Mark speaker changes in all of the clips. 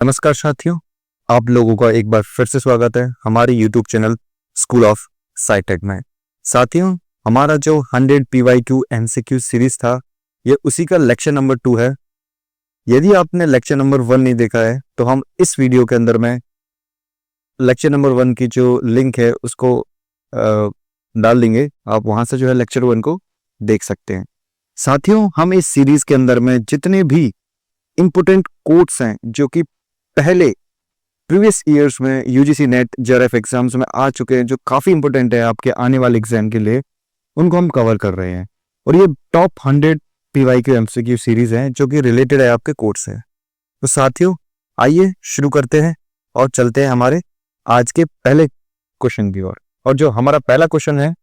Speaker 1: नमस्कार साथियों, आप लोगों का एक बार फिर से स्वागत है हमारे YouTube channel school of Scitech में। साथियों, हमारा जो 100 PYQ MCQ सीरीज था, ये उसी का लेक्चर नंबर 2 है। यदि आपने लेक्चर नंबर 1 नहीं देखा है तो हम इस वीडियो के अंदर में लेक्चर नंबर 1 की जो लिंक है उसको डाल देंगे। आप वहां से जो है लेक्चर 1 को देख सकते हैं। साथियों, हम इस सीरीज के अंदर में जितने भी इंपोर्टेंट कोट्स हैं जो कि पहले प्रीवियस ईयर्स में यूजीसी नेट जेआरएफ एग्जाम्स में आ चुके हैं, जो काफी इंपॉर्टेंट है आपके आने वाले एग्जाम के लिए, उनको हम कवर कर रहे हैं। और ये टॉप 100 PYQ MCQ सीरीज है जो कि रिलेटेड है आपके कोर्स से। तो साथियों, आइए शुरू करते हैं और चलते हैं हमारे आज के पहले क्वेश्चन की ओर। और जो हमारा पहला क्वेश्चन है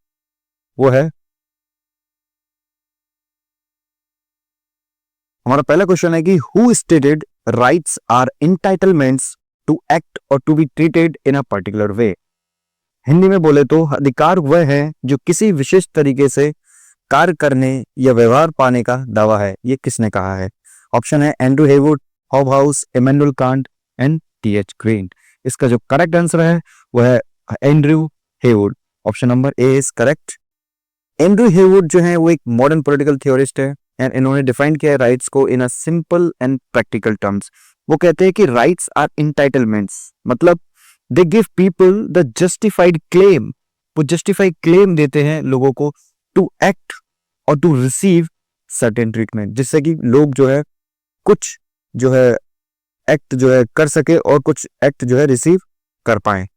Speaker 1: वो है, हमारा पहला क्वेश्चन है कि who stated rights are entitlements to act और to be treated in a particular way. Hindi में बोले तो अधिकार वह है जो किसी विशेष तरीके से कार्य करने या व्यवहार पाने का दावा है। ये किसने कहा है? ऑप्शन है Andrew Heywood, Hobhouse, Immanuel Kant and T H Green. इसका जो करेक्ट आंसर है वह है Andrew Heywood. Option number A is correct. Andrew Heywood जो है वो एक मॉडर्न पॉलिटिकल थियोरिस्ट है एंड इन्होंने डिफाइन किया है राइट्स को in a simple and practical terms. वो कहते हैं कि राइट्स आर इंटाइटलमेंट्स, मतलब they give people the justified claim. वो जस्टिफाइड क्लेम देते हैं लोगों को टू एक्ट और टू रिसीव सर्टेन ट्रीटमेंट, जिससे कि लोग जो है कुछ जो है एक्ट जो है कर सके और कुछ एक्ट जो है रिसीव कर पाए।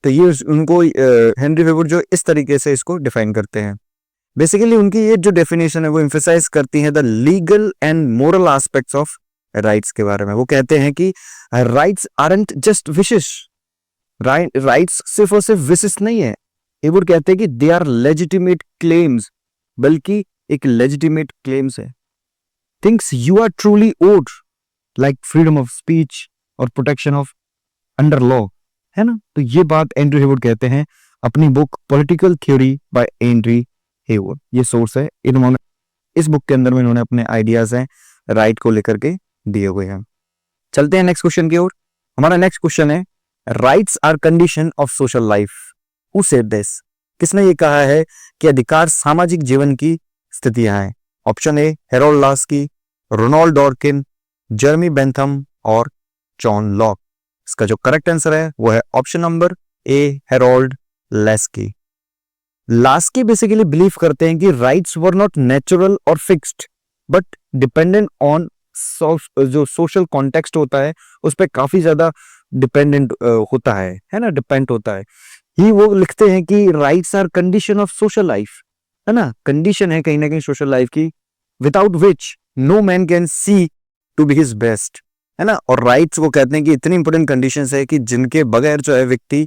Speaker 1: तो ये उनको हेनरी हेवुड जो इस तरीके से इसको डिफाइन करते हैं। बेसिकली उनकी ये जो डेफिनेशन है वो एम्फसाइज करती है the legal and moral aspects of rights के बारे में। वो कहते हैं कि rights aren't just wishes, rights सिर्फ और सिर्फ विशेस नहीं है। हेवुड कहते हैं कि दे आर लेजिटिमेट क्लेम्स, बल्कि एक लेजिटिमेट क्लेम्स है। Things you are truly owed like freedom of speech और प्रोटेक्शन ऑफ अंडर लॉ, है ना। तो ये बात एंड्रू हेवुड कहते हैं अपनी book political theory by Andrew Heywood. ये सोर्स है, इन्होंने इस बुक के अंदर में इन्होंने अपने आइडियाज हैं राइट को लेकर के दिए हुए हैं। चलते हैं नेक्स्ट क्वेश्चन की ओर। हमारा नेक्स्ट क्वेश्चन है rights are condition of social life. Who said this? किसने ये कहा है कि अधिकार सामाजिक जीवन की स्थितियां हैं? Option A Harold Laski, Ronald Dworkin, Jeremy Bentham और जॉन लॉक। इसका जो करेक्ट आंसर है वो है option number A Harold Laski. Laski basically believe करते हैं कि राइट्स वर नॉट नेचुरल और फिक्स्ड बट डिपेंडेंट ऑन जो सोशल कॉन्टेक्स्ट होता है उस पर काफी ज्यादा डिपेंडेंट होता है ना, डिपेंड होता है। ही वो लिखते हैं कि rights are condition of social life, है ना, कंडीशन है कहीं ना कहीं सोशल लाइफ की, without which no man can see to be his best, है ना। और राइट्स वो कहते हैं कि इतनी इंपॉर्टेंट कंडीशंस है कि जिनके बगैर जो है व्यक्ति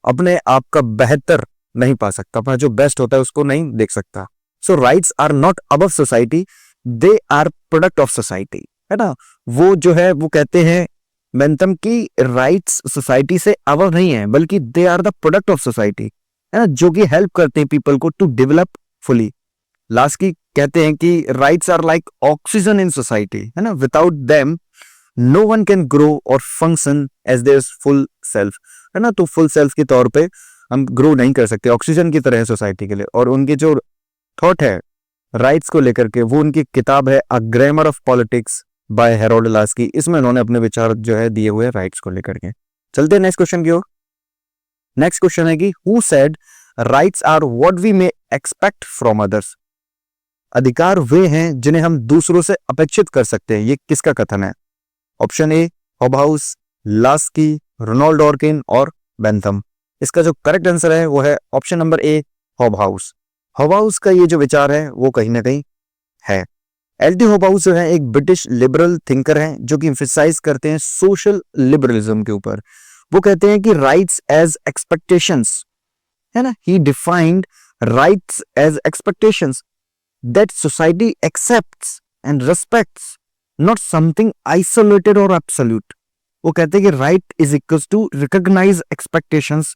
Speaker 1: अपने आप का बेहतर नहीं पा सकता, अपना जो बेस्ट होता है उसको नहीं देख सकता। So rights are not above society, they are product of society, है ना। वो जो है वो कहते हैं बेंथम की राइट्स सोसाइटी से अबव नहीं है बल्कि they are the product of society, है ना, जो कि हेल्प करते हैं पीपल को टू डेवलप फुली। लास्की कहते हैं कि rights are like oxygen in society, है ना, without them no one can grow और function as their full self, है ना। तो फुल सेल्फ के तौर पे हम ग्रो नहीं कर सकते, ऑक्सीजन की तरह है सोसाइटी के लिए। और उनकी जो थॉट है राइट्स को लेकर के, वो उनकी किताब है a grammar of politics bye Harold Laski. इसमें उन्होंने अपने विचार जो है दिए हुए राइट्स को लेकर के। चलते हैं नेक्स्ट क्वेश्चन की ओर। नेक्स्ट क्वेश्चन है कि who said rights are what we may expect from others. अधिकार वे हैं जिन्हें हम दूसरों से अपेक्षित कर सकते हैं। ये किसका कथन है? Option A Hobhouse, Laski, Ronald Dworkin और बेंथम। इसका जो करेक्ट आंसर है वो है option number A Hobhouse. Hobhouse का ये जो विचार है वो कहीं ना कहीं है। एल.टी. हॉबहाउस जो है एक ब्रिटिश लिबरल थिंकर हैं जो कि एम्फसाइज करते हैं सोशल लिबरलिज्म के ऊपर। वो कहते हैं कि राइट्स एज एक्सपेक्टेशंस, है ना, he defined rights as expectations that society accepts and respects, not something isolated और एब्सोल्यूट। वो कहते हैं कि right is equal to recognise expectations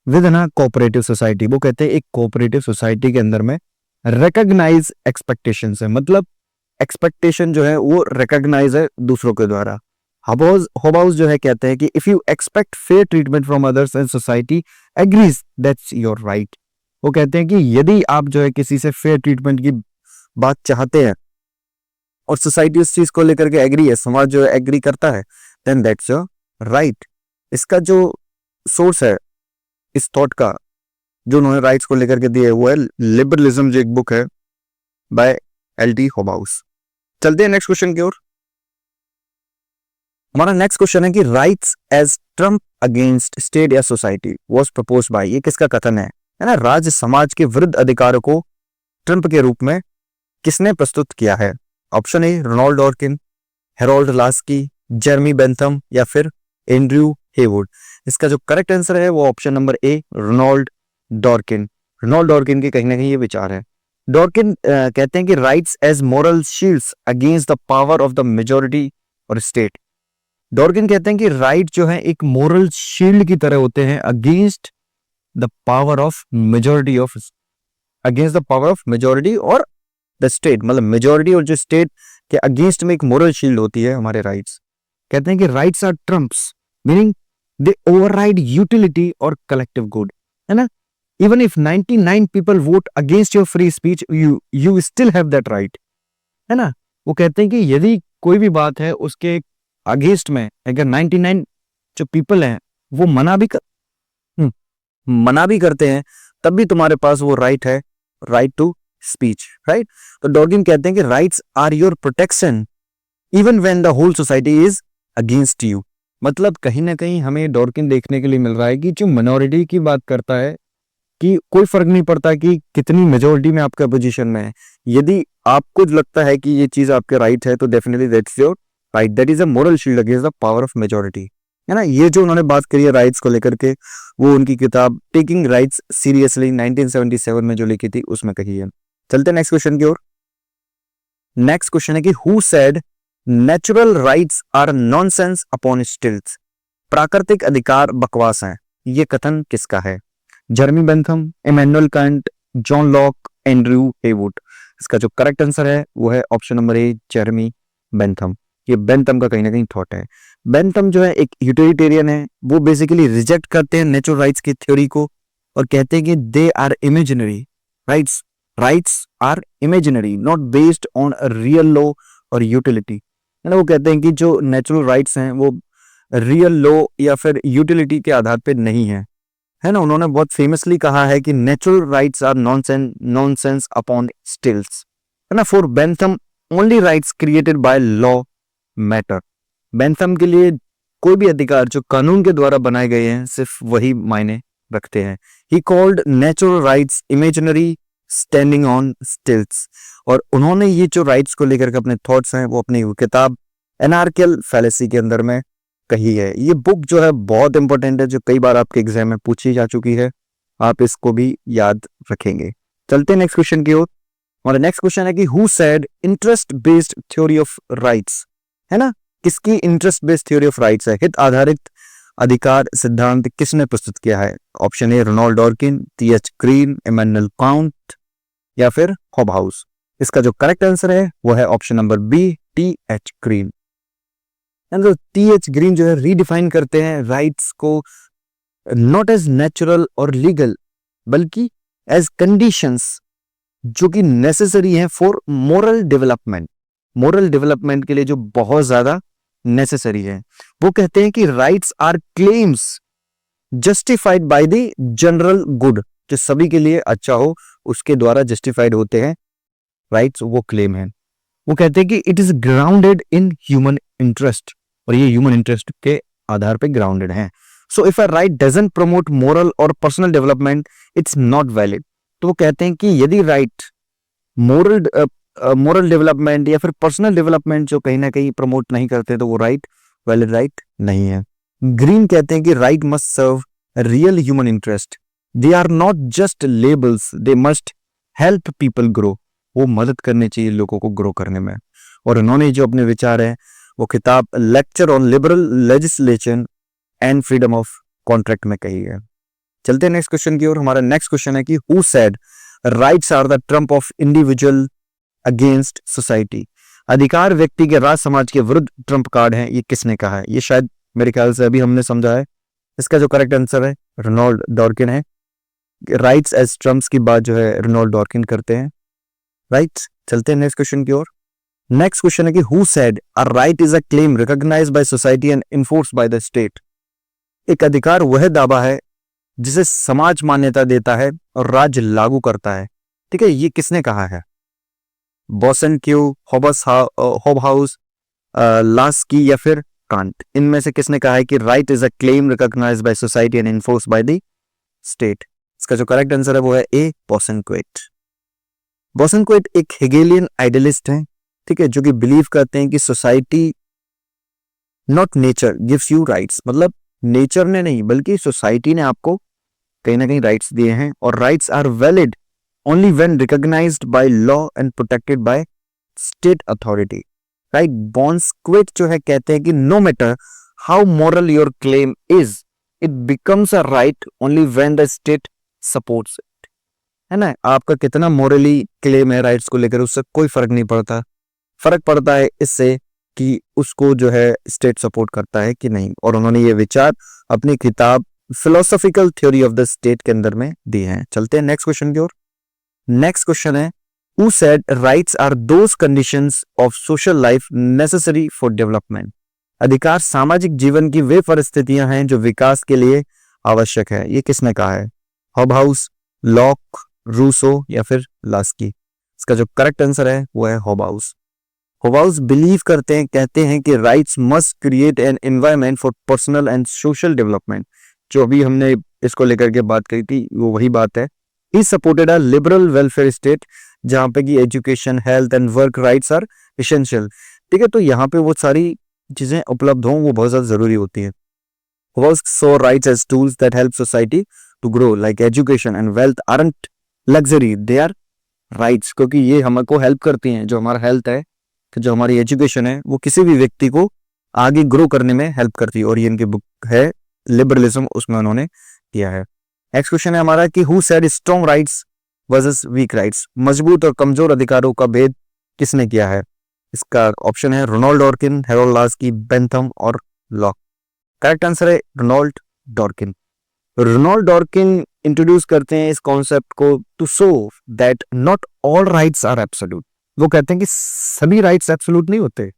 Speaker 1: within a cooperative society. वो कहते हैं एक कोऑपरेटिव सोसाइटी के अंदर में रिकॉग्नाइज एक्सपेक्टेशंस है, मतलब एक्सपेक्टेशन जो है वो रिकॉग्नाइज है दूसरों के द्वारा। होबाउस जो है कहते हैं कि if you expect fair treatment from others and society agrees that's your right. वो कहते हैं कि यदि आप जो है किसी से फेयर ट्रीटमेंट की बात चाहते हैं और सोसाइटी उस चीज को लेकर के एग्री है, समाज जो है एग्री करता है, देन दैट्स योर राइट। इसका जो सोर्स है इस थॉट का जो उन्होंने राइट्स को लेकर के दिए वो है लिबरलिज्म, जो एक बुक है बाय एल.टी. होबाउस। चलते हैं नेक्स्ट क्वेश्चन की ओर। हमारा नेक्स्ट क्वेश्चन है कि rights as trump against state या सोसाइटी वाज प्रपोज्ड बाय, ये किसका कथन है ना, राज्य समाज के विरुद्ध अधिकारों को ट्रम्प के रूप में किसने प्रस्तुत किया है? Option A Ronald Dworkin, Harold Laski, Jeremy Bentham या फिर एंड्रयू हेवुड। इसका जो करेक्ट आंसर है वो option number A Ronald Dworkin. Ronald Dworkin के कहीं ना कहीं ये विचार है। डॉर्किन कहते हैं कि rights as moral shields against the power of the majority और स्टेट। डॉर्किन कहते हैं कि राइट जो है एक मोरल शील्ड की तरह होते हैं against the power of majority of against the power of majority और द स्टेट, मतलब मेजॉरिटी और जो स्टेट के अगेंस्ट में एक मोरल शील्ड होती है हमारे राइट्स। कहते हैं कि rights are trumps, meaning they override utility और कलेक्टिव गुड, है ना। Even if 99 people vote against your free speech you still have that right, है ना। वो कहते हैं कि यदि कोई भी बात है उसके अगेंस्ट में अगर 99 जो पीपल हैं वो मना भी करते हैं तब भी तुम्हारे पास वो राइट है, राइट टू स्पीच, राइट। तो डॉर्किन कहते हैं कि rights are your protection even when the whole society is against you. मतलब कहीं ना कहीं हमें डॉर्किन देखने के लिए मिल रहा है कि जो मिनॉरिटी की बात करता है कि कोई फर्क नहीं पड़ता कि कितनी मेजोरिटी में आपका पोजीशन में है, यदि आपको लगता है कि ये चीज आपके राइट है तो definitely that's your right, that is a moral shield against the power of majority, है ना। ये जो उन्होंने बात करी है राइट्स को लेकर के वो उनकी किताब टेकिंग राइट्स सीरियसली 1977 में जो लिखी थी उसमें कही है। चलते नेक्स्ट क्वेश्चन की ओर। नेक्स्ट क्वेश्चन है कि who said natural rights are nonsense upon stilts, प्राकृतिक अधिकार बकवास हैं, ये कथन किसका है? Jeremy Bentham, Immanuel Kant, John Locke, Andrew Heywood. इसका जो करेक्ट आंसर है वो है option number A Jeremy Bentham. ये बेंथम का कहीं ना कहीं थॉट है। बेंथम जो है एक यूटिलिटेरियन है, वो बेसिकली रिजेक्ट करते हैं नेचुरल राइट्स की थ्योरी को और कहते हैं कि they are imaginary rights, rights are imaginary not based on a real law और यूटिलिटी। वो कहते हैं कि जो नेचुरल राइट्स हैं वो रियल लॉ या फिर यूटिलिटी के आधार पे नहीं है, है ना। उन्होंने बहुत फेमसली कहा है कि natural rights are nonsense upon stilts, है ना। For Bentham only rights created by law matter. Bentham के लिए कोई भी अधिकार जो कानून के द्वारा बनाए गए हैं सिर्फ वही मायने रखते हैं। He called natural rights imaginary standing on stills. और उन्होंने ये जो राइट्स को लेकर के अपने थॉट्स हैं वो अपनी किताब एनार्कियल फैलेसी के अंदर में कही है। ये बुक जो है बहुत इंपॉर्टेंट है, जो कई बार आपके एग्जाम में पूछी जा चुकी है, आप इसको भी याद रखेंगे। चलते हैं नेक्स्ट क्वेश्चन की ओर। और नेक्स्ट क्वेश्चन है कि who said interest based theory of rights, है ना। किसकी interest based theory of rights है, हित आधारित अधिकार सिद्धांत किसने प्रस्तुत किया है? Option A Ronald Dworkin, T H. Green, Immanuel Kant या फिर होबाउस। इसका जो करेक्ट आंसर है वो है option number B T H. Green. T H. Green जो है रीडिफाइन करते हैं राइट्स को नॉट एज नेचुरल और लीगल बल्कि एज कंडीशंस जो कि नेसेसरी है for moral development, moral development के लिए जो बहुत ज्यादा नेसेसरी है। वो कहते हैं कि rights are claims justified by the general good, जो सभी के लिए अच्छा हो उसके द्वारा जस्टिफाइड होते हैं राइट्स, वो क्लेम है। वो कहते हैं कि it is grounded in human interest, और ये ह्यूमन इंटरेस्ट के आधार पे ग्राउंडेड है। So if a right doesn't promote moral और personal development it's not valid. तो वो कहते हैं कि यदि राइट मोरल डेवलपमेंट या फिर पर्सनल डेवलपमेंट जो कहीं ना कहीं प्रमोट नहीं करते तो वो राइट वैलिड राइट नहीं है। ग्रीन कहते हैं कि right must serve real human interest, they are not just labels, they must help people grow. वो मदद करनी चाहिए लोगों को ग्रो करने में। और उन्होंने जो अपने विचार है वो किताब lecture on liberal legislation and freedom of contract में कही है। चलते हैं नेक्स्ट क्वेश्चन की ओर। हमारा नेक्स्ट क्वेश्चन है कि who said rights are the trump of individual against society. अधिकार व्यक्ति के राज समाज के विरुद्ध ट्रम्प कार्ड है, ये किसने कहा है? ये शायद मेरे ख्याल से अभी हमने समझा है। इसका जो करेक्ट आंसर है रोनाल्ड डॉर्किन है। राइट्स एज ट्रम्प्स की बात जो है रोनाल्ड डॉर्किन करते हैं। राइट, चलते हैं नेक्स्ट क्वेश्चन की ओर। नेक्स्ट क्वेश्चन है कि who said a right is a claim recognised by society and enforced by the state? एक अधिकार वह दावा है जिसे समाज मान्यता देता है और राज्य लागू करता है। ठीक है, ये किसने कहा है? बॉसन क्यू, हॉबहाउस, लास्की या फिर कांट? इनमें से किसने कहा है कि right is a claim recognised by society and enforced by the state? इसका जो करेक्ट आंसर है वो है ए, बोसेनक्वेट। बोसेनक्वेट एक हेगेलियन आइडियलिस्ट है, ठीक है, जो कि बिलीव करते हैं कि society not nature gives you rights, मतलब नेचर ने नहीं बल्कि सोसाइटी ने आपको कहीं ना कहीं राइट्स दिए हैं, और rights are valid only when recognised by law and protected by state authority. Right, Bosanquet जो है कहते हैं कि no matter how moral your claim is, it becomes a right only when the state supports it. है ना, आपका कितना morally claim है राइट्स को लेकर, उससे कोई फर्क नहीं पड़ता। फर्क पड़ता है इससे कि उसको जो है स्टेट सपोर्ट करता है कि नहीं। और उन्होंने ये विचार अपनी किताब philosophical theory of the state के अंदर में दिए हैं। चलते हैं नेक्स्ट क्वेश्चन की ओर। नेक्स्ट क्वेश्चन है who said rights are those conditions of social life necessary for development? अधिकार सामाजिक जीवन की वे परिस्थितियां हैं जो विकास के लिए आवश्यक है। ये किसने कहा है? हॉबहाउस, लॉक, रूसो या फिर लास्की? इसका जो करेक्ट आंसर है वो है हॉबहाउस। हॉबहाउस बिलीव करते हैं, कहते हैं कि rights must create an environment for personal and social development. जो अभी हमने इसको लेकर के बात करी थी वो वही बात है। He supported a liberal welfare state जहां पे कि education, health and work rights are essential. ठीक है, तो यहाँ पे वो सारी चीजें उपलब्ध हों वो बहुत ज्यादा जरूरी होती है। Hobhouse saw rights as tools that help society to grow, like education and wealth aren't luxury, they are rights, क्योंकि ये हमको हेल्प करती हैं। जो हमारा हेल्थ है, जो हमारी एजुकेशन है, वो किसी भी व्यक्ति को आगे ग्रो करने में हेल्प करती है। और ये इनकी बुक है लिबरलिज्म, उसमें उन्होंने किया है। नेक्स्ट क्वेश्चन है हमारा कि who said strong rights versus weak rights? मजबूत और कमजोर अधिकारों का भेद किसने किया है? इसका ऑप्शन है Ronald Dworkin, Harold Laski, Bentham और लॉक। करेक्ट आंसर है Ronald Dworkin. Ronald Dworkin introduce करते हैं इस कॉन्सेप्ट को to show that not all rights are absolute. वो कहते हैं कि सभी राइट्स एब्सोल्यूट नहीं होते।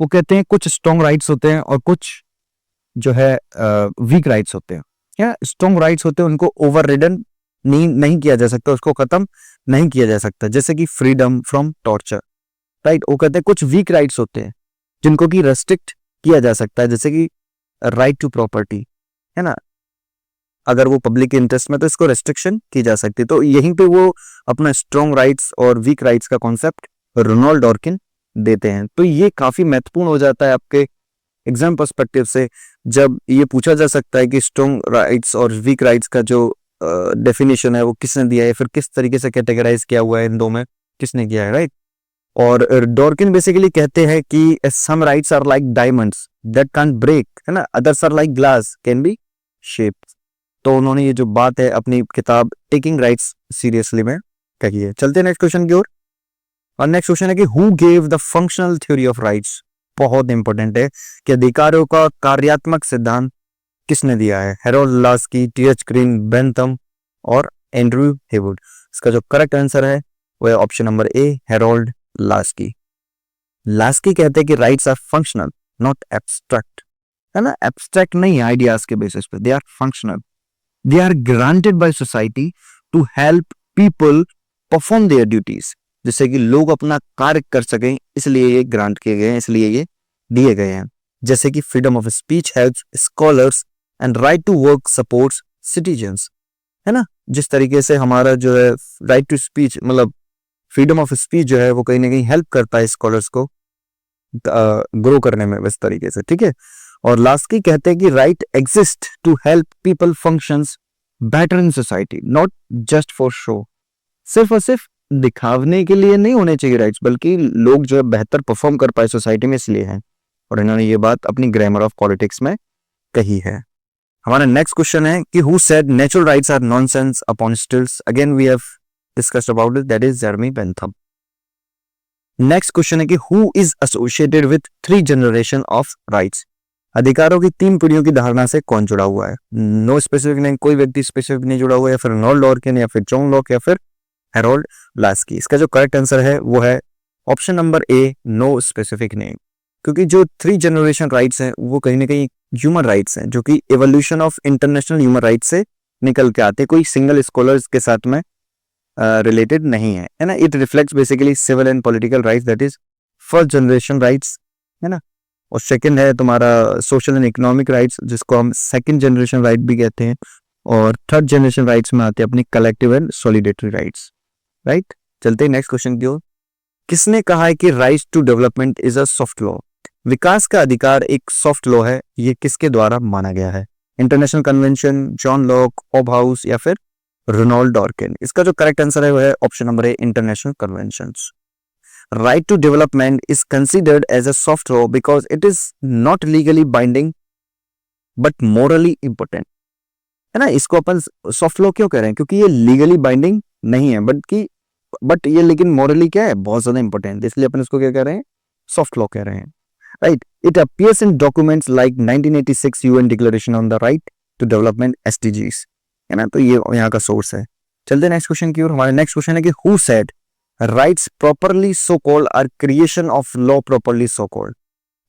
Speaker 1: वो कहते हैं कुछ स्ट्रॉन्ग राइट्स होते हैं और कुछ जो है वीक राइट्स होते हैं। क्या स्ट्रॉन्ग राइट्स होते हैं उनको ओवर रिडन नहीं किया जा सकता, उसको खत्म नहीं किया जा सकता, जैसे कि फ्रीडम फ्रॉम टॉर्चर। राइट, वो कहते हैं कुछ वीक राइट्स होते हैं जिनको कि रेस्ट्रिक्ट किया जा सकता है, जैसे कि राइट टू प्रॉपर्टी, है ना, अगर वो पब्लिक इंटरेस्ट में तो इसको रेस्ट्रिक्शन की जा सकती है। तो यहीं पे वो अपना स्ट्रॉन्ग राइट्स और वीक राइट्स का कॉन्सेप्ट रोनाल्ड डॉर्किन देते हैं। तो ये काफी महत्वपूर्ण हो जाता है आपके एग्जाम पर्सपेक्टिव से, जब ये पूछा जा सकता है कि स्ट्रॉन्ग राइट्स और वीक राइट्स का जो डेफिनेशन है वो किसने दिया है, फिर किस तरीके से कैटेगराइज किया हुआ है, इन दो में किसने किया है। राइट, और डॉर्किन बेसिकली कहते हैं कि some rights are like diamonds that can't break, है ना, others are like glass can be shaped. तो उन्होंने ये जो बात है अपनी किताब टेकिंग राइट्स सीरियसली में कही है। चलते हैं नेक्स्ट क्वेश्चन की ओर। और नेक्स्ट क्वेश्चन है कि who gave the functional theory of rights? बहुत इंपॉर्टेंट है कि अधिकारों का कार्यात्मक सिद्धांत किसने दिया है? Harold Laski, T H. Green, Bentham और एंड्रयू हेवुड। इसका जो करेक्ट आंसर है वो है option number A, Harold Laski. Laski कहते हैं कि rights are functional not abstract, है ना, एब्स्ट्रैक्ट नहीं आइडियाज के बेसिस पे, they are functional. They are granted by society to help people perform their duties, जिससे कि लोग अपना कार्य कर सकें, इसलिए ये ग्रांट किए गए हैं, इसलिए ये दिए गए हैं। जैसे कि freedom of speech helps scholars and right to work supports citizens, है ना, जिस तरीके से हमारा जो है राइट टू स्पीच, मतलब फ्रीडम ऑफ स्पीच जो है वो कहीं ना कहीं हेल्प करता है स्कॉलर्स को ग्रो करने में, इस तरीके से। ठीक है, और लास्टली कहते हैं कि right exist to help people functions better in society, not just for show. सिर्फ और सिर्फ दिखावने के लिए नहीं होने चाहिए राइट्स, बल्कि लोग जो है बेहतर परफॉर्म कर पाए सोसाइटी में, इसलिए है। और इन्होंने ये बात अपनी ग्रामर ऑफ पॉलिटिक्स में कही है। हमारा नेक्स्ट क्वेश्चन है कि who said natural rights are nonsense upon stilts? Again we have discussed about it, that is Jeremy Bentham. Next question है कि who is associated with 3 generation of rights. अधिकारों की 3 पीढ़ियों की धारणा से कौन जुड़ा हुआ है? नो स्पेसिफिक नेम, कोई व्यक्ति स्पेसिफिक नहीं जुड़ा हुआ है, या फिर रोनाल्ड डॉर्किन, या फिर जॉन लॉक, या फिर हेरोल्ड लास्की। इसका जो करेक्ट आंसर है वो है option number A, no specific name. क्योंकि जो 3 जनरेशन राइट्स हैं वो कहीं ना कहीं ह्यूमन राइट्स हैं, जो कि evolution of international human rights से निकल के आते, कोई सिंगल स्कॉलर्स के साथ में रिलेटेड नहीं है ना। It reflects basically civil and political rights, that is first generation rights, है ना। और सेकंड है तुम्हारा सोशल एंड इकोनॉमिक राइट्स, जिसको हम सेकंड जनरेशन राइट भी कहते हैं। और थर्ड जनरेशन राइट्स में आते हैं अपनी कलेक्टिव एंड सॉलिडेटरी राइट्स, राइट। चलते हैं नेक्स्ट क्वेश्चन की ओर। किसने कहा है कि right to development is a soft law? विकास का अधिकार एक सॉफ्ट लॉ है, ये किसके द्वारा माना गया है? International convention, John Locke, Hobhouse, या फिर रोनाल्ड डॉर्किन। इसका जो करेक्ट आंसर है वो है option number A, international conventions. Right to development is considered as a soft law because it is not legally binding but morally important, है ना। इसको अपन सॉफ्ट लॉ क्यों कह रहे हैं? क्योंकि ये लीगली बाइंडिंग नहीं है, बट ये लेकिन मोरली क्या है, बहुत ज्यादा इंपॉर्टेंट, इसलिए अपन इसको क्या कह रहे हैं, सॉफ्ट लॉ कह रहे हैं, right. It appears in documents like 1986 UN declaration on the right to development SDGs, है ना। तो ये यहाँ का सोर्स है। चलते नेक्स्ट क्वेश्चन की ओर। हमारा नेक्स्ट क्वेश्चन है कि who said rights properly so called are creation of law properly so called.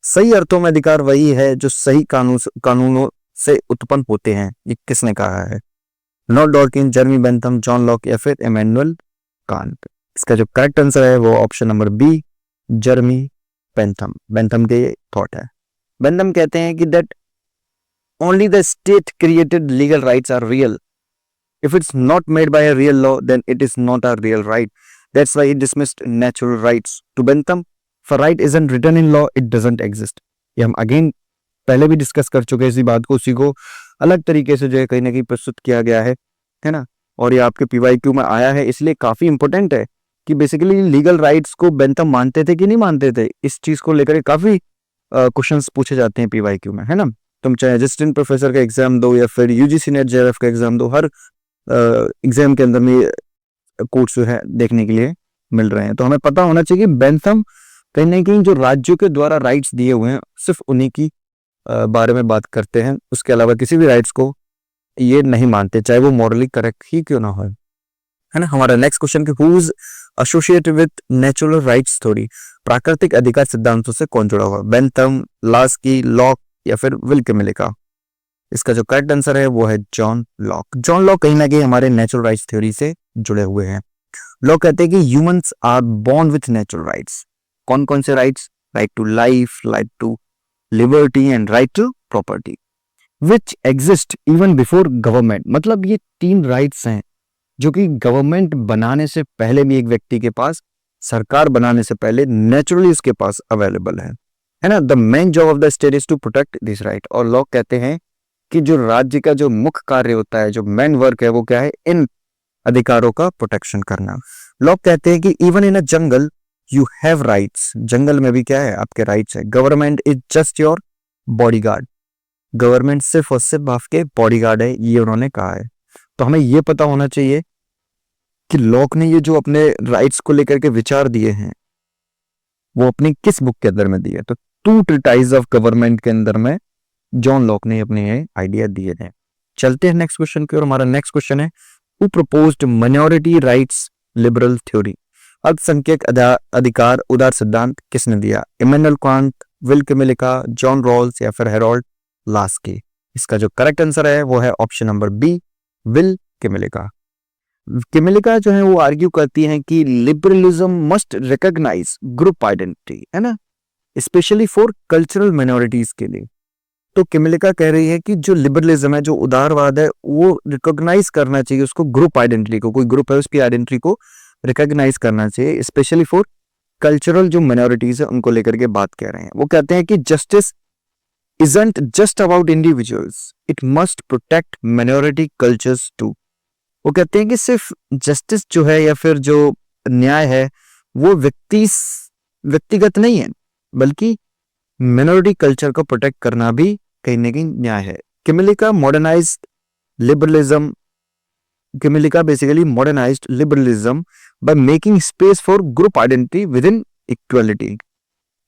Speaker 1: सही अर्थों में अधिकार वही है जो सही कानूनों से उत्पन्न होते हैं, ये किसने कहा है? Ronald Dworkin, Jeremy Bentham, John Locke, या फिर इमैनुअल कांट। इसका जो करेक्ट आंसर है वो option number B, Jeremy Bentham. Bentham के थॉट है। बेंथम कहते हैं कि that only the state created legal rights are real. If it's not made by a real law, then it is not a real right. That's why he dismissed natural rights. To Bentham, if a right isn't written in law, it doesn't exist. ये हम again पहले भी discuss कर चुके हैं इसी बात को, उसी को अलग तरीके से जो है कहीं ना कहीं प्रस्तुत किया गया है ना। और ये आपके PYQ में आया है, इसलिए काफी इंपॉर्टेंट है कि बेसिकली लीगल राइट्स को बेंथम मानते थे कि नहीं मानते थे। इस चीज को लेकर काफी क्वेश्चंस पूछे जाते हैं PYQ में, है ना। तुम चाहे असिस्टेंट प्रोफेसर का एग्जाम दो या फिर UGC नेट JRF का एग्जाम दो, हर एग्जाम के अंदर में कोर्स जो है देखने के लिए मिल रहे हैं। तो हमें पता होना चाहिए कि बेंथम कहीं ना कहीं जो राज्यों के द्वारा राइट्स दिए हुए हैं सिर्फ उन्हीं की बारे में बात करते हैं, उसके अलावा किसी भी राइट्स को ये नहीं मानते, चाहे वो मॉरली करेक्ट ही क्यों ना हो, है ना। हमारा नेक्स्ट क्वेश्चन कि who is associated with natural rights theory. प्राकृतिक अधिकार सिद्धांतों से कौन जुड़ा हुआ? बेंथम, लास्की, लॉक, या फिर विल्केमिलिका। इसका जो करेक्ट आंसर है वो है जॉन लॉक। जॉन लॉक कहीं ना कहीं हमारे नेचुरल राइट्स थ्योरी से जुड़े हुए हैं। लॉक कहते हैं कि humans are born with natural rights. कौन कौन से rights? Right to life, right to liberty, and right to property, which exist even before government. मतलब ये 3 राइट्स हैं जो कि गवर्नमेंट बनाने से पहले भी एक व्यक्ति के पास, सरकार बनाने से पहले नेचुरली उसके पास अवेलेबल है ना। The main job of the state is to protect this right. और लॉक कहते हैं कि जो राज्य का जो मुख्य कार्य होता है, जो मेन वर्क है, वो क्या है? इन अधिकारों का प्रोटेक्शन करना। लोग कहते हैं कि even in a jungle you have rights. जंगल में भी क्या है? आपके राइट्स है। Government is just your bodyguard. Government सिर्फ और सिर्फ आपके बॉडीगार्ड है, ये उन्होंने कहा है। तो हमें ये पता होना चाहिए कि लॉक ने ये जो अपने राइट्स को लेकर के विचार दिए हैं वो अपनी किस बुक के अंदर में दिए? तो 2 ट्रीटाइज ऑफ गवर्नमेंट के अंदर में जॉन लॉक ने अपने आइडिया दिए थे। चलते हैं नेक्स्ट क्वेश्चन की ओर। हमारा नेक्स्ट क्वेश्चन है who proposed minority rights liberal theory. अल्पसंख्यक अधिकार उदार सिद्धांत किसने दिया? इमैनुअल कांट, विल्केमिलिका, जॉन रॉल्स, या फिर हेरोल्ड लास्की। इसका जो करेक्ट आंसर है वो है option number B, Will Kymlicka. Kymlicka जो है वो आर्ग्यू करती हैं कि liberalism must recognise group identity, है ना, स्पेशली फॉर कल्चरल माइनॉरिटीज के लिए। तो किमिलिका कह रही है कि जो लिबरलिज्म है, जो उदारवाद है, वो रिकॉग्नाइज करना चाहिए उसको, ग्रुप आइडेंटिटी को, कोई ग्रुप है उसकी आइडेंटिटी को रिकॉग्नाइज करना चाहिए, स्पेशली फॉर कल्चरल जो माइनॉरिटीज है उनको लेकर के बात कह रहे हैं। वो कहते हैं कि justice isn't just about individuals, it must protect minority cultures too। वो कहते हैं कि सिर्फ जस्टिस जो है या फिर जो न्याय है वो व्यक्तिगत नहीं है, बल्कि मिनोरिटी कल्चर को प्रोटेक्ट करना भी कहीं ना कहीं न्याय है। Kymlicka basically modernized liberalism by making space for group identity within equality,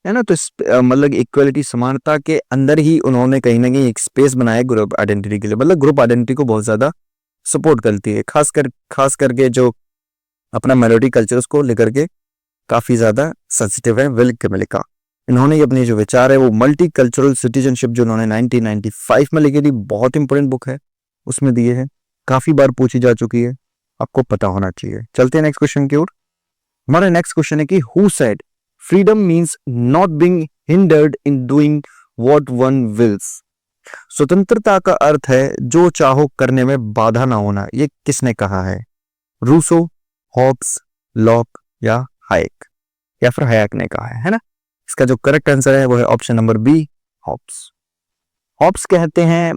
Speaker 1: है ना। तो मतलब इक्वलिटी, समानता के अंदर ही उन्होंने कहीं ना कहीं एक स्पेस बनाया ग्रुप आइडेंटिटी के लिए। मतलब ग्रुप आइडेंटिटी को बहुत ज्यादा सपोर्ट करती है, खास करके जो अपना मेलोडी कल्चर उसको लेकर के काफी ज्यादा सेंसिटिव है विल कैमेलिका। इन्होंने अपने जो विचार है वो मल्टी कल्चरल सिटीजनशिप जो उन्होंने 1995 में लिखी थी, बहुत इंपॉर्टेंट बुक है, उसमें दिए हैं, काफी बार पूछी जा चुकी है, आपको पता होना चाहिए। चलते हैं नेक्स्ट क्वेश्चन की ओर। हमारा नेक्स्ट क्वेश्चन है कि who said freedom means not being hindered in doing what one wills. स्वतंत्रता का अर्थ है जो चाहो करने में बाधा ना होना। ये किसने कहा है? रूसो, हॉब्स, लॉक या हायक, या फिर हायक ने कहा है ना। इसका जो करेक्ट आंसर है वो है option number B, Hobbes. Hobbes कहते हैं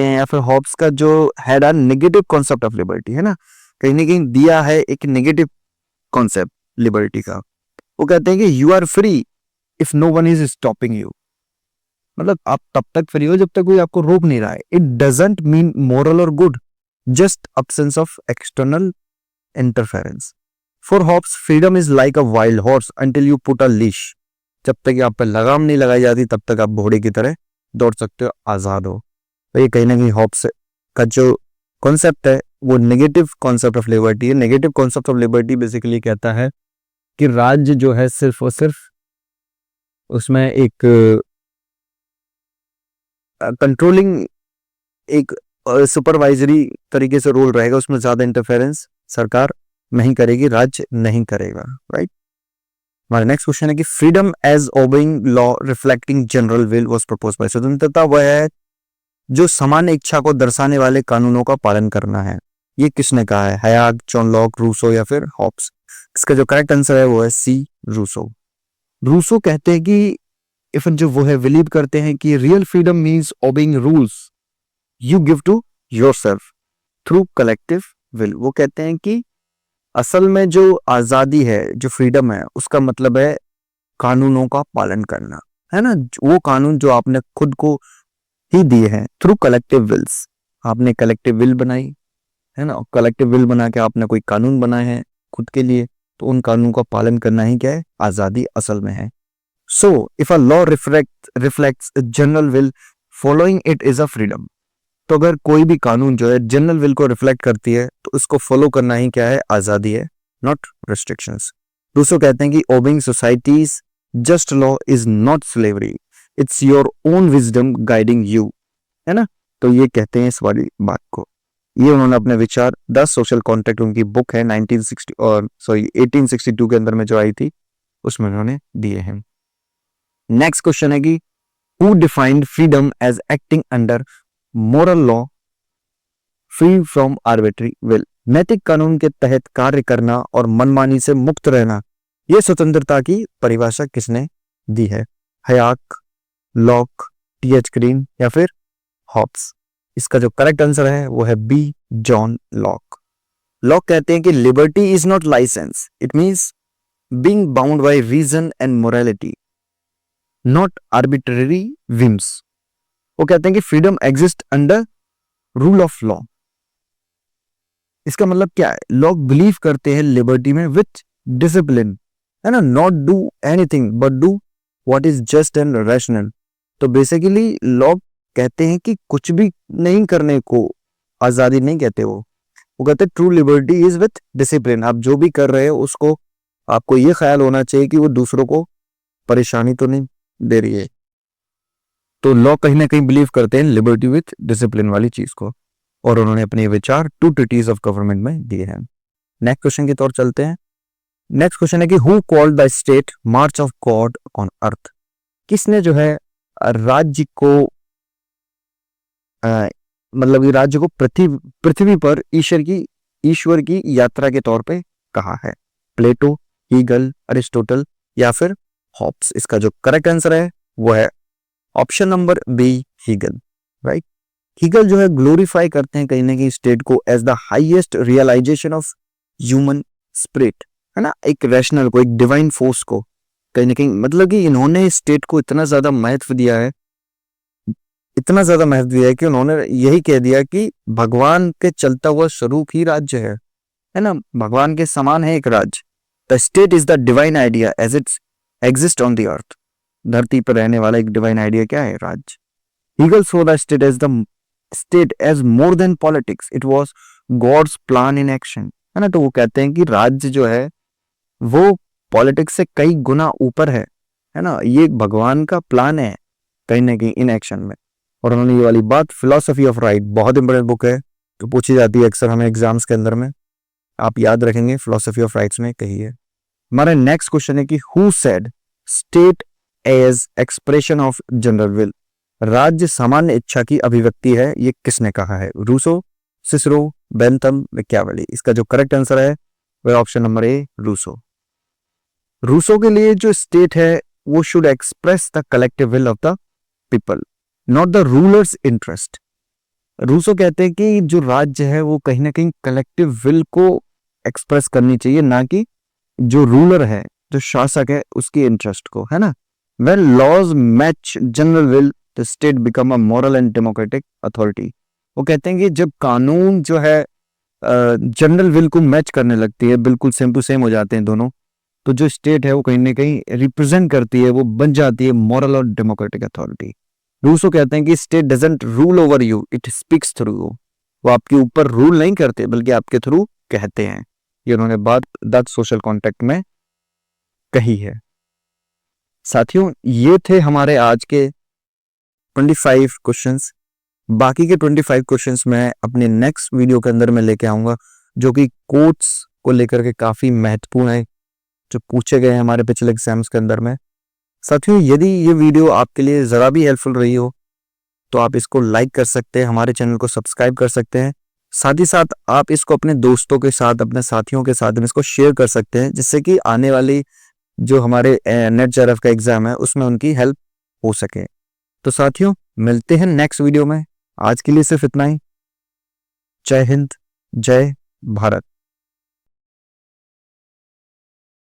Speaker 1: या फिर हॉब्स का जो had a negative concept of liberty, है ना, कहीं ना कहीं दिया है एक नेगेटिव कॉन्सेप्ट लिबर्टी का। वो कहते हैं कि you are free if no one is stopping you. मतलब आप तब तक फ्री हो जब तक कोई आपको रोक नहीं रहा है। इट डजंट मीन मोरल और good, just absence of external interference. For Hobbes freedom is like a wild horse until you put a leash. जब तक आप पर लगाम नहीं लगाई जाती तब तक आप घोड़े की तरह दौड़ सकते हो, आजाद हो। तो ये कहीं ना कहीं हॉब्स का जो कॉन्सेप्ट है वो नेगेटिव कॉन्सेप्ट ऑफ लिबर्टी है। Negative concept of liberty basically कहता है कि राज्य जो है सिर्फ और सिर्फ उसमें एक कंट्रोलिंग, एक सुपरवाइजरी तरीके से रोल रहेगा, उसमें ज्यादा इंटरफेरेंस सरकार नहीं करेगी, राज्य नहीं करेगा, राइट। हमारा नेक्स्ट क्वेश्चन है कि freedom as obeying law reflecting general will was proposed by. स्वतंत्रता वह है जो सामान्य इच्छा को दर्शाने वाले कानूनों का पालन करना है। ये किसने कहा है? हयाक, जॉन लॉक, रूसो या फिर हॉब्स। इसका जो करेक्ट आंसर है वो है सी, रूसो। रूसो कहते हैं कि इफ जो वो है बिलीव करते हैं कि real freedom means obeying rules you give to yourself through collective will. वो कहते हैं कि असल में जो आजादी है, जो फ्रीडम है, उसका मतलब है कानूनों का पालन करना, है ना। वो कानून जो आपने खुद को ही दिए हैं थ्रू कलेक्टिव विल्स। आपने कलेक्टिव विल बनाई, है ना, कलेक्टिव विल बना के आपने कोई कानून बनाए हैं खुद के लिए, तो उन कानूनों का पालन करना ही क्या है? आजादी असल में है। So if a law reflects general will following it is a freedom. तो अगर कोई भी कानून जो है जनरल विल को रिफ्लेक्ट करती है तो इसको फॉलो करना ही क्या है? आजादी है, नॉट रिस्ट्रिक्शंस। दूसरों कहते हैं कि obeying societies just law is not slavery, it's your own wisdom guiding you, है ना। तो ये कहते हैं इस वाली बात को। ये उन्होंने अपने विचार द सोशल कॉन्ट्रैक्ट, उनकी बुक है 1862 के अंदर में जो आई थी, उसमें उन्होंने दिए हैं। नेक्स्ट क्वेश्चन है कि who defined freedom as acting under moral law free from arbitrary will. नैतिक कानून के तहत कार्य करना और मनमानी से मुक्त रहना, यह स्वतंत्रता की परिभाषा किसने दी है? हयाक, लॉक, टी.एच. ग्रीन या फिर हॉब्स। इसका जो करेक्ट आंसर है वो है बी, जॉन लॉक। लॉक कहते हैं कि liberty is not licence, it means being bound by reason and morality, not arbitrary whims. वो कहते हैं कि freedom exist under rule of law. इसका मतलब क्या है? लोग बिलीव करते हैं लिबर्टी में विथ डिसिप्लिन, है ना, not do anything but do what is just and rational. तो बेसिकली लोग कहते हैं कि कुछ भी नहीं करने को आजादी नहीं कहते। वो कहते हैं true liberty is with discipline. आप जो भी कर रहे हो उसको आपको ये ख्याल होना चाहिए कि वो दूसरों को परेशानी तो नहीं दे रही है। तो लॉ कहीं ना कहीं बिलीव करते हैं लिबर्टी विथ डिसिप्लिन वाली चीज को, और उन्होंने अपने विचार टू ट्रीटीज ऑफ गवर्नमेंट में दिए हैं। नेक्स्ट क्वेश्चन की तौर चलते हैं। नेक्स्ट क्वेश्चन है कि who called the state March of God on earth. किसने जो है राज्य को मतलब कि राज्य को पृथ्वी पर ईश्वर की यात्रा के तौर पे कहा है? प्लेटो, हीगल, अरिस्टोटल या फिर हॉब्स। इसका जो करेक्ट आंसर है वो है option number B, Hegel, right. Hegel जो है ग्लोरीफाई करते हैं कहीं ना कहीं स्टेट को as the highest realisation of human spirit, है ना, एक रैशनल को, एक डिवाइन फोर्स को कहीं ना कहीं, मतलब कि इन्होंने स्टेट को इतना ज्यादा महत्व दिया है, इतना ज्यादा महत्व दिया है कि उन्होंने यही कह दिया कि भगवान के चलता हुआ स्वरूप ही राज्य है ना, भगवान के समान है एक राज्य। The state is the divine idea as it's exist on the earth. धरती पर रहने वाला एक डिवाइन आइडिया क्या है? राज्य। Hegel saw the state as more than politics. It was God's plan in action. है ना? तो वो कहते हैं कि राज्य जो है वो पॉलिटिक्स से कई गुना ऊपर है ना? ये भगवान का प्लान है कहीं ना कहीं इन एक्शन में। और उन्होंने ये वाली बात फिलोसफी ऑफ राइट, बहुत इंपॉर्टेंट बुक है, तो पूछी जाती है अक्सर हमें एग्जाम्स के अंदर में, आप याद रखेंगे फिलोसफी ऑफ राइट्स में कही है। हमारा नेक्स्ट क्वेश्चन है कि who said state as expression of general will. राज्य सामान्य इच्छा की अभिव्यक्ति है, ये किसने कहा है? Rousseau, Cicero, Bentham, Machiavelli. इसका जो करेक्ट आंसर है वह option number A, Rousseau. Rousseau के लिए जो स्टेट है वो should express the collective will of the people, not the rulers interest. Rousseau कहते हैं कि जो राज्य है वो कहीं ना कहीं कलेक्टिव विल को एक्सप्रेस करनी चाहिए, ना कि जो रूलर है, जो शासक है, उसकी इंटरेस्ट को, है ना। When laws match general will, the state become a moral and democratic authority. वो कहते हैं कि जब कानून जो है जनरल विल को मैच करने लगती है, बिल्कुल सेम टू सेम हो जाते हैं दोनों, तो जो स्टेट है वो कहीं ना कहीं रिप्रेजेंट करती है, वो बन जाती है मॉरल और डेमोक्रेटिक अथॉरिटी। रूसो कहते हैं कि state doesn't rule over you, it speaks through you. वो आपके ऊपर रूल नहीं करते बल्कि आपके थ्रू कहते हैं। ये उन्होंने बात द सोशल कॉन्ट्रैक्ट में कही है। साथियों, ये थे हमारे आज के 25 क्वेश्चंस। बाकी के 25 क्वेश्चंस मैं अपने नेक्स्ट वीडियो के अंदर में लेके आऊंगा, जो कि कोट्स को लेकर के काफी महत्वपूर्ण है, जो पूछे गए हैं हमारे पिछले एग्जाम्स के अंदर में। साथियों, यदि ये वीडियो आपके लिए जरा भी हेल्पफुल रही हो तो आप इसको लाइक कर सकते हैं, हमारे चैनल को सब्सक्राइब कर सकते हैं। साथ ही साथ आप इसको अपने दोस्तों के साथ, अपने साथियों के साथ में इसको शेयर कर सकते हैं, जिससे कि आने वाली जो हमारे नेट जेआरएफ का एग्जाम है उसमें उनकी हेल्प हो सके। तो साथियों, मिलते हैं नेक्स्ट वीडियो में। आज के लिए सिर्फ इतना ही। जय हिंद, जय भारत।